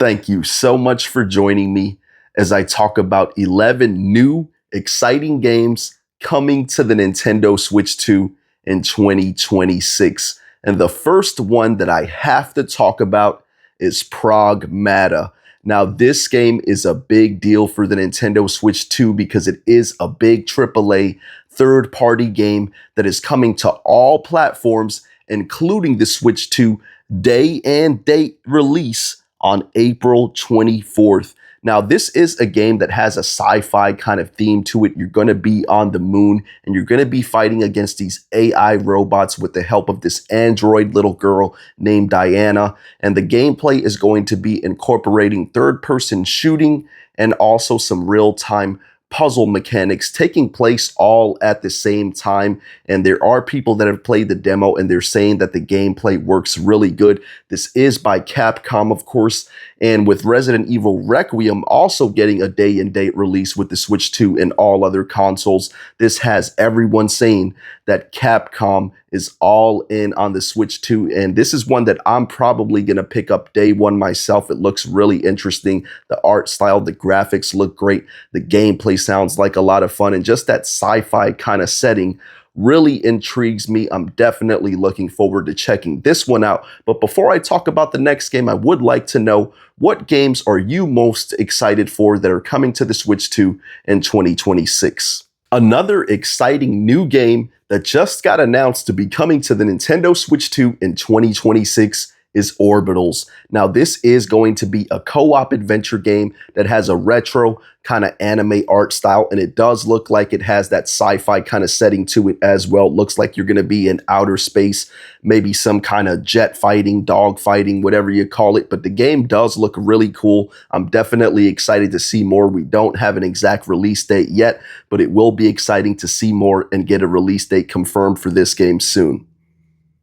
Thank you so much for joining me as I talk about 11 new, exciting games coming to the Nintendo Switch 2 in 2026. And the first one that I have to talk about is Pragmata. Now, this game is a big deal for the Nintendo Switch 2 because it is a big AAA third-party game that is coming to all platforms, including the Switch 2 day and date release on April 24th. Now, this is a game that has a sci-fi kind of theme to it. You're going to be on the moon and you're going to be fighting against these AI robots with the help of this android little girl named Diana. And the gameplay is going to be incorporating third-person shooting and also some real-time puzzle mechanics taking place all at the same time. And there are people that have played the demo and they're saying that the gameplay works really good. This is by Capcom, of course. And with Resident Evil Requiem also getting a day and date release with the Switch 2 and all other consoles, this has everyone saying that Capcom is all in on the Switch 2. And this is one that I'm probably going to pick up day one myself. It looks really interesting. The art style, the graphics look great. The gameplay sounds like a lot of fun. And just that sci-fi kind of setting really intrigues me. I'm definitely looking forward to checking this one out. But before I talk about the next game, I would like to know, what games are you most excited for that are coming to the Switch 2 in 2026? Another exciting new game that just got announced to be coming to the Nintendo Switch 2 in 2026 is Orbitals. Now, this is going to be a co-op adventure game that has a retro kind of anime art style, and it does look like it has that sci-fi kind of setting to it as well. It looks like you're going to be in outer space, maybe some kind of jet fighting, dog fighting, whatever you call it, but the game does look really cool. I'm definitely excited to see more. We don't have an exact release date yet, but it will be exciting to see more and get a release date confirmed for this game soon.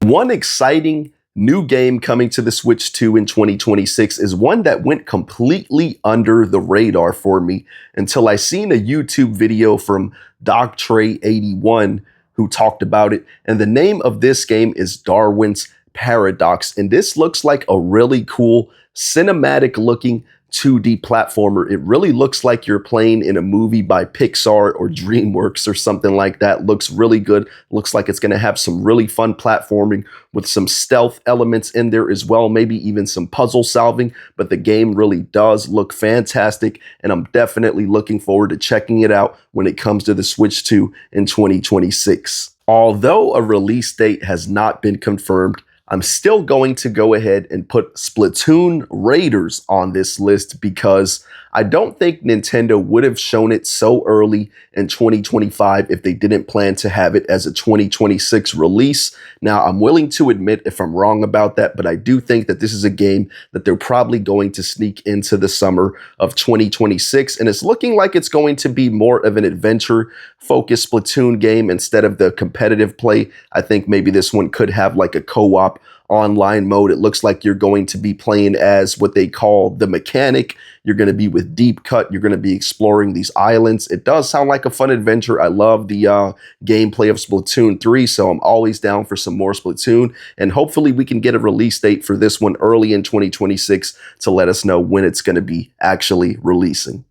One exciting new game coming to the Switch 2 in 2026 is one that went completely under the radar for me until I seen a YouTube video from DocTray81 who talked about it. And the name of this game is Darwin's Paradox. And this looks like a really cool cinematic looking 2D platformer. It really looks like you're playing in a movie by Pixar or DreamWorks or something like that. Looks really good. Looks like it's going to have some really fun platforming with some stealth elements in there as well, maybe even some puzzle solving, but the game really does look fantastic, and I'm definitely looking forward to checking it out when it comes to the Switch 2 in 2026. Although a release date has not been confirmed, I'm still going to go ahead and put Splatoon Raiders on this list because I don't think Nintendo would have shown it so early in 2025 if they didn't plan to have it as a 2026 release. Now, I'm willing to admit if I'm wrong about that, but I do think that this is a game that they're probably going to sneak into the summer of 2026. And it's looking like it's going to be more of an adventure-focused Splatoon game instead of the competitive play. I think maybe this one could have like a co-op online mode. It looks like you're going to be playing as what they call the mechanic. You're going to be with Deep Cut. You're going to be exploring these islands. It does sound like a fun adventure. I love the gameplay of Splatoon 3, so I'm always down for some more Splatoon. And hopefully we can get a release date for this one early in 2026 to let us know when it's going to be actually releasing.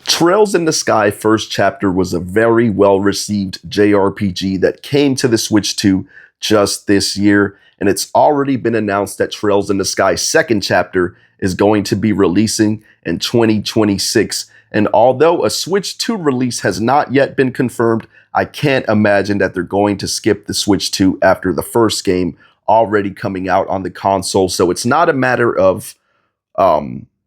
Trails in the Sky First Chapter was a very well-received JRPG that came to the Switch 2 just this year, and it's already been announced that Trails in the Sky Second Chapter is going to be releasing in 2026. And although a Switch 2 release has not yet been confirmed, I can't imagine that they're going to skip the Switch 2 after the first game already coming out on the console. So it's not a matter of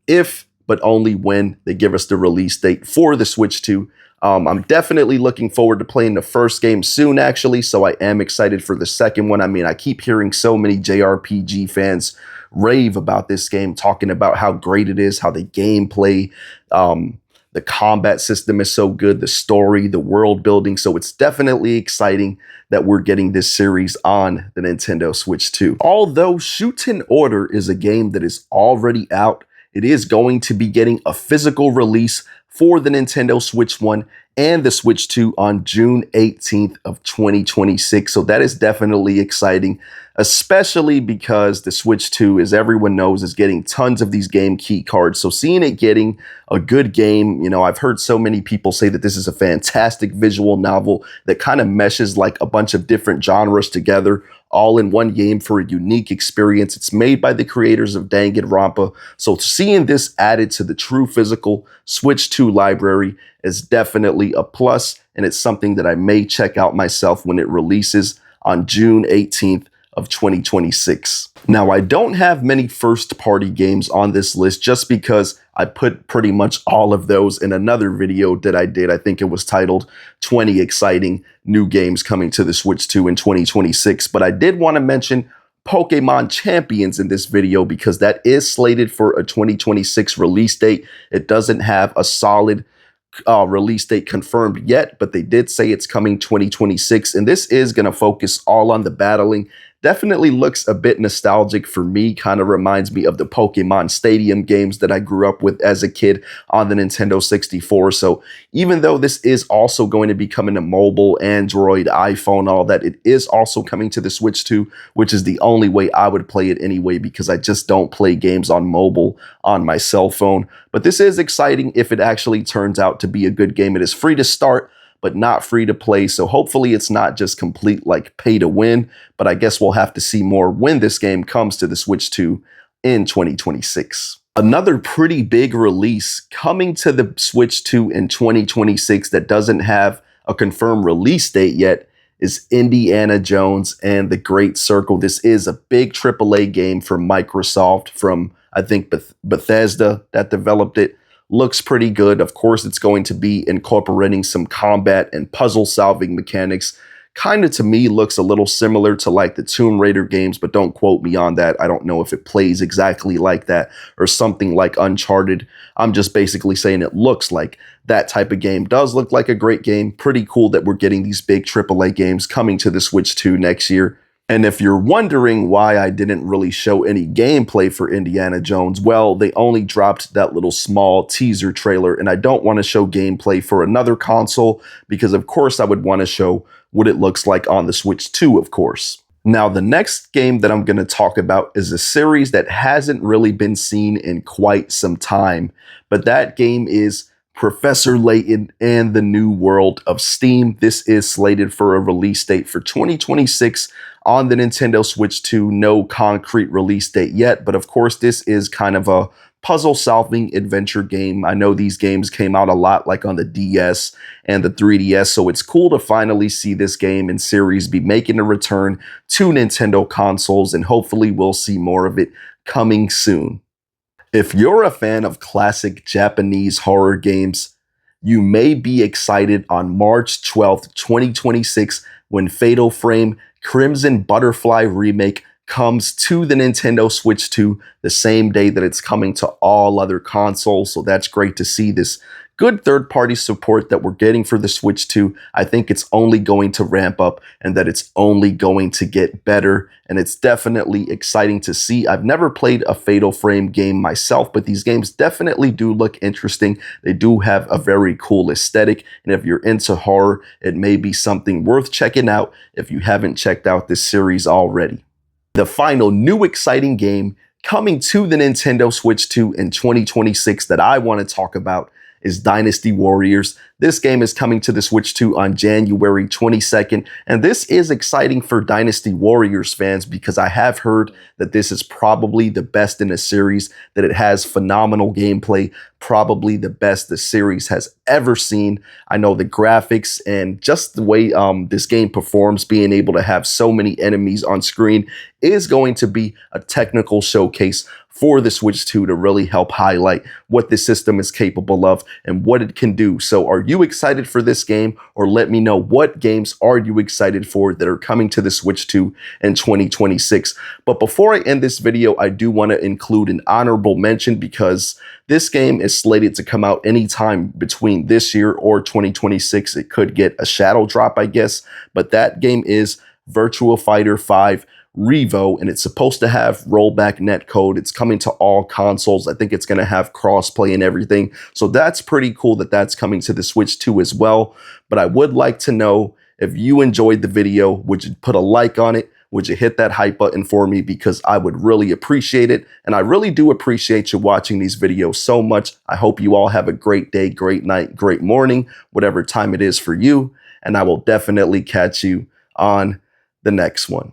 if, but only when they give us the release date for the Switch 2. I'm definitely looking forward to playing the first game soon, actually, so I am excited for the second one. I mean, I keep hearing so many JRPG fans rave about this game, talking about how great it is, how the gameplay, the combat system is so good, the story, the world building. So it's definitely exciting that we're getting this series on the Nintendo Switch 2. Although Shoot-in Order is a game that is already out, it is going to be getting a physical release for the Nintendo Switch 1 and the Switch 2 on June 18th of 2026. So that is definitely exciting, especially because the Switch 2, as everyone knows, is getting tons of these game key cards. So seeing it getting a good game, I've heard so many people say that this is a fantastic visual novel that kind of meshes like a bunch of different genres together, all in one game for a unique experience. It's made by the creators of Danganronpa. So seeing this added to the true physical Switch 2 library is definitely a plus, and it's something that I may check out myself when it releases on June 18th of 2026. Now, I don't have many first-party games on this list just because I put pretty much all of those in another video that I did. I think it was titled 20 Exciting New Games Coming to the Switch 2 in 2026. But I did want to mention Pokemon Champions in this video because that is slated for a 2026 release date. It doesn't have a solid release date confirmed yet, but they did say it's coming 2026. And this is going to focus all on the battling. Definitely looks a bit nostalgic for me, kind of reminds me of the Pokemon Stadium games that I grew up with as a kid on the Nintendo 64. So even though this is also going to be coming to mobile, Android, iPhone, all that, it is also coming to the Switch 2, which is the only way I would play it anyway, because I just don't play games on mobile on my cell phone. But this is exciting if it actually turns out to be a good game. It is free to start, but not free to play. So hopefully it's not just complete like pay to win, but I guess we'll have to see more when this game comes to the Switch 2 in 2026. Another pretty big release coming to the Switch 2 in 2026 that doesn't have a confirmed release date yet is Indiana Jones and the Great Circle. This is a big AAA game from Microsoft, from I think Bethesda that developed it. Looks pretty good. Of course, it's going to be incorporating some combat and puzzle solving mechanics. Kind of, to me, looks a little similar to like the Tomb Raider games, but don't quote me on that. I don't know if it plays exactly like that or something like Uncharted. I'm just basically saying it looks like that type of game. Does look like a great game. Pretty cool that we're getting these big AAA games coming to the Switch 2 next year. And if you're wondering why I didn't really show any gameplay for Indiana Jones, well, they only dropped that little small teaser trailer, and I don't want to show gameplay for another console because, of course, I would want to show what it looks like on the Switch 2, of course. Now, the next game that I'm going to talk about is a series that hasn't really been seen in quite some time, but that game is Professor Layton and the New World of Steam. This is slated for a release date for 2026 on the Nintendo Switch 2. No concrete release date yet, but of course this is kind of a puzzle solving adventure game. I know these games came out a lot like on the DS and the 3DS, so it's cool to finally see this game and series be making a return to Nintendo consoles, and hopefully we'll see more of it coming soon. If you're a fan of classic Japanese horror games, you may be excited on March 12th, 2026, when Fatal Frame Crimson Butterfly Remake comes to the Nintendo Switch 2 the same day that it's coming to all other consoles. So that's great to see this good third-party support that we're getting for the Switch 2. I think it's only going to ramp up and that it's only going to get better. And it's definitely exciting to see. I've never played a Fatal Frame game myself, but these games definitely do look interesting. They do have a very cool aesthetic. And if you're into horror, it may be something worth checking out if you haven't checked out this series already. The final new exciting game coming to the Nintendo Switch 2 in 2026 that I want to talk about is Dynasty Warriors. This game is coming to the Switch 2 on January 22nd, and this is exciting for Dynasty Warriors fans because I have heard that this is probably the best in the series, that it has phenomenal gameplay, probably the best the series has ever seen. I know the graphics and just the way this game performs, being able to have so many enemies on screen, is going to be a technical showcase for the Switch 2 to really help highlight what this system is capable of and what it can do. So are you excited for this game? Or let me know, what games are you excited for that are coming to the Switch 2 in 2026? But before I end this video, I do want to include an honorable mention because this game is slated to come out anytime between this year or 2026. It could get a shadow drop, I guess, but that game is Virtua Fighter 5 Revo, and it's supposed to have rollback netcode. It's coming to all consoles. I think it's going to have crossplay and everything. So that's pretty cool that that's coming to the Switch 2 as well. But I would like to know, if you enjoyed the video, would you put a like on it? Would you hit that hype button for me? Because I would really appreciate it. And I really do appreciate you watching these videos so much. I hope you all have a great day, great night, great morning, whatever time it is for you. And I will definitely catch you on the next one.